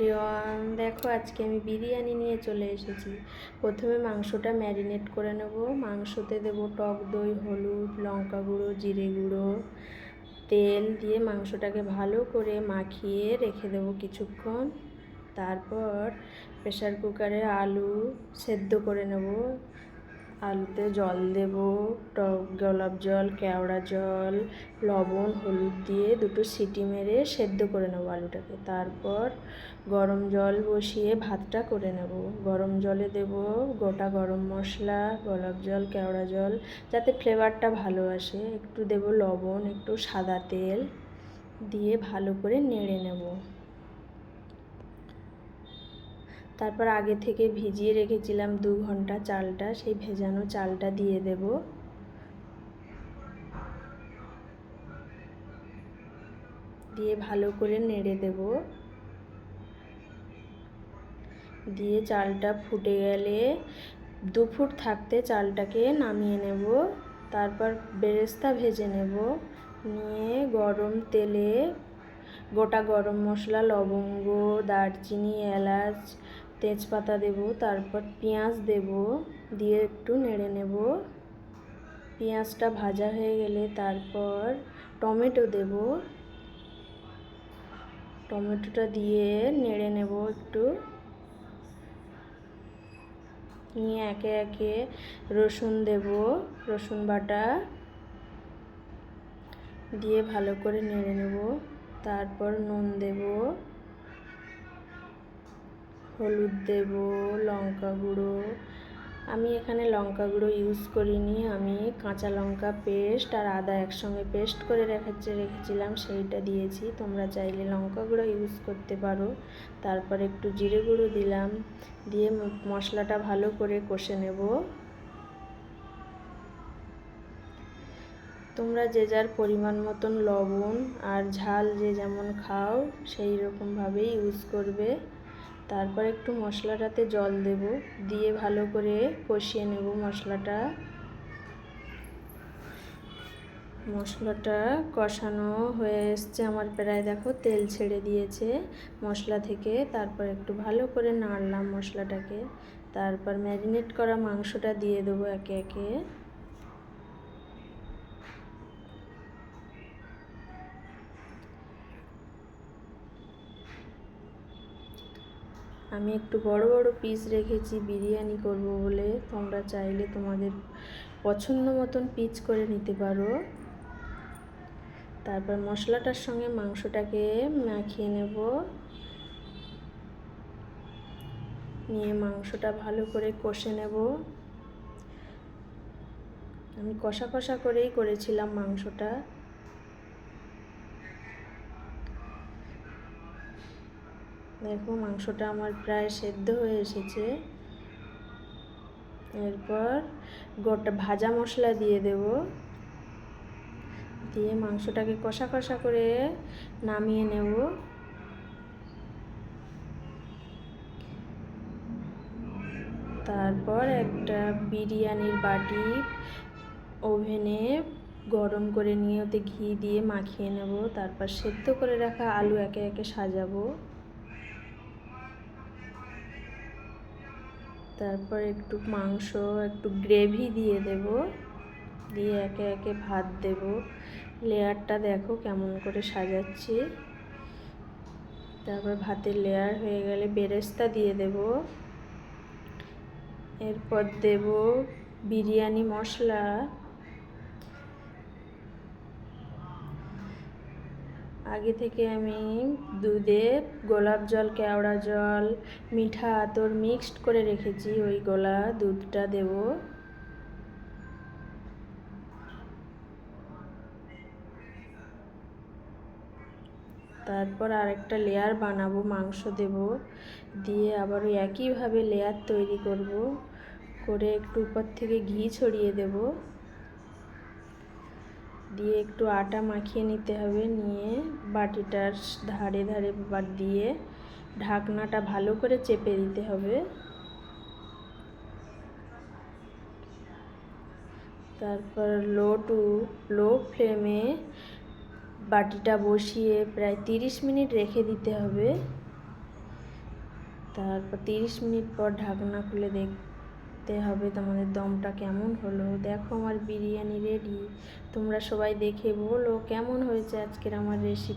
Everyone, দেখো আজকে আমি বিরিয়ানি নিয়ে চলে এসেছি। প্রথমে মাংসটা ম্যারিনেট করে নেব। মাংসতে দেব টক দই, হলুদ, লঙ্কা গুঁড়ো, জিরে গুঁড়ো, তেল দিয়ে মাংসটাকে ভালো করে মাখিয়ে রেখে দেব কিছুক্ষণ। তারপর প্রেসার কুকারে আলু সেদ্ধ করে নেব। আলুতে জল দেব, টক গোলাপ জল, কেওড়া জল, লবণ, হলুদ দিয়ে দুটো সিটি মেরে সেদ্ধ করে নেব আলুটাকে। তারপর গরম জল বসিয়ে ভাতটা করে নেব। গরম জলে দেব গোটা গরম মশলা, গোলাপ জল, কেওড়া জল, যাতে ফ্লেভারটা ভালো আসে। একটু দেব লবণ, একটু সাদা তেল দিয়ে ভালো করে নেড়ে নেব। তারপর আগে থেকে ভিজিয়ে রেখেছিলাম 2 ঘন্টা চালটা, সেই ভেজানো চালটা দিয়ে দেব। দিয়ে ভালো করে নেড়ে দেব। দিয়ে চালটা ফুটে গেলে 2 ফুট থাকতে চালটাকে নামিয়ে নেব। তারপর বেরেস্তা ভেজে নেব। নিয়ে গরম তেলে গোটা গরম মশলা, লবঙ্গ, দারচিনি, এলাচ, তেজপাতা দেব। তারপর পেঁয়াজ দেব, দিয়ে একটু নেড়ে নেব। পেঁয়াজটা ভাজা হয়ে গেলে তারপর টমেটো দেব। টমেটোটা দিয়ে নেড়ে নেব একটু। নিয়ে একে একে রসুন দেব, রসুন বাটা দিয়ে ভালো করে নেড়ে নেব। তারপর নুন দেব, হলুদ দেব, লঙ্কা গুঁড়ো। আমি এখানে লঙ্কা গুঁড়ো ইউজ করিনি, আমি কাঁচা লঙ্কা পেস্ট আর আদা একসঙ্গে পেস্ট করে রেখেছিলাম, সেইটা দিয়েছি। তোমরা চাইলে লঙ্কা গুঁড়ো ইউজ করতে পারো। তারপর একটু জিরে গুঁড়ো দিলাম, দিয়ে মশলাটা ভালো করে কষে নেব। তোমরা যে যার পরিমাণ মতন লবণ আর ঝাল যে যেমন খাও সেই রকমভাবেই ইউজ করবে। তারপর একটু মশলাটাতে জল দেব, দিয়ে ভালো করে কষিয়ে নেব মশলাটা। মশলাটা কষানো হয়ে এসছে আমার, প্রায় দেখো তেল ছেড়ে দিয়েছে মশলা থেকে। তারপর একটু ভালো করে নাড়লাম মশলাটাকে। তারপর ম্যারিনেট করা মাংসটা দিয়ে দেবো একে একে। আমি একটু বড় বড় পিস রেখেছি বিরিয়ানি করব বলে, তোমরা চাইলে তোমাদের পছন্দ মতন পিস করে নিতে পারো। তারপর মশলাটার সঙ্গে মাংসটাকে মাখিয়ে নেব। নিয়ে মাংসটা ভালো করে কষে নেব। আমি কষা কষা করেই করেছিলাম মাংসটা। দেখো মাংসটা আমার প্রায় সেদ্ধ হয়ে এসেছে। এরপর গোটা ভাজা মশলা দিয়ে দেব, দিয়ে মাংসটাকে কষা কষা করে নামিয়ে নেব। তারপর একটা বিরিয়ানির বাটি ওভেনে গরম করে নিয়ে ওতে ঘি দিয়ে মাখিয়ে নেব। তারপর সেদ্ধ করে রাখা আলু একে একে সাজাবো। তারপর একটু মাংস, একটু গ্রেভি দিয়ে দেব, দিয়ে একে একে ভাত দেব। লেয়ারটা দেখো কেমন করে সাজাচ্ছি। তারপর ভাতের লেয়ার হয়ে গেলে বেরেস্তা দিয়ে দেব। এরপর দেব বিরিয়ানি মশলা। আগে থেকে আমি দুধে গোলাপ জল, কেওড়া জল, মিঠা আতর মিক্সড করে রেখেছি, ওই গোলা দুধটা দেব। তারপর আরেকটা লেয়ার বানাবো, মাংস দেব, দিয়ে আবার ওই একইভাবে লেয়ার তৈরি করব। করে একটু উপর থেকে ঘি ছড়িয়ে দেব, দিয়ে একটু আটা মাখিয়ে নিতে হবে। নিয়ে বাটিটার ধারে ধারে দিয়ে ঢাকনাটা ভালো করে চেপে দিতে হবে। তারপর লো ফ্লেমে বাটিটা বসিয়ে প্রায় 30 মিনিট রেখে দিতে হবে। তারপর 30 মিনিট পর ঢাকনা খুলে দেখতে হবে তোমাদের দমটা কেমন হলো। দেখো আমার বিরিয়ানি রেডি। তোমরা সবাই দেখে বলো কেমন হয়েছে আজকের আমার রেসিপি।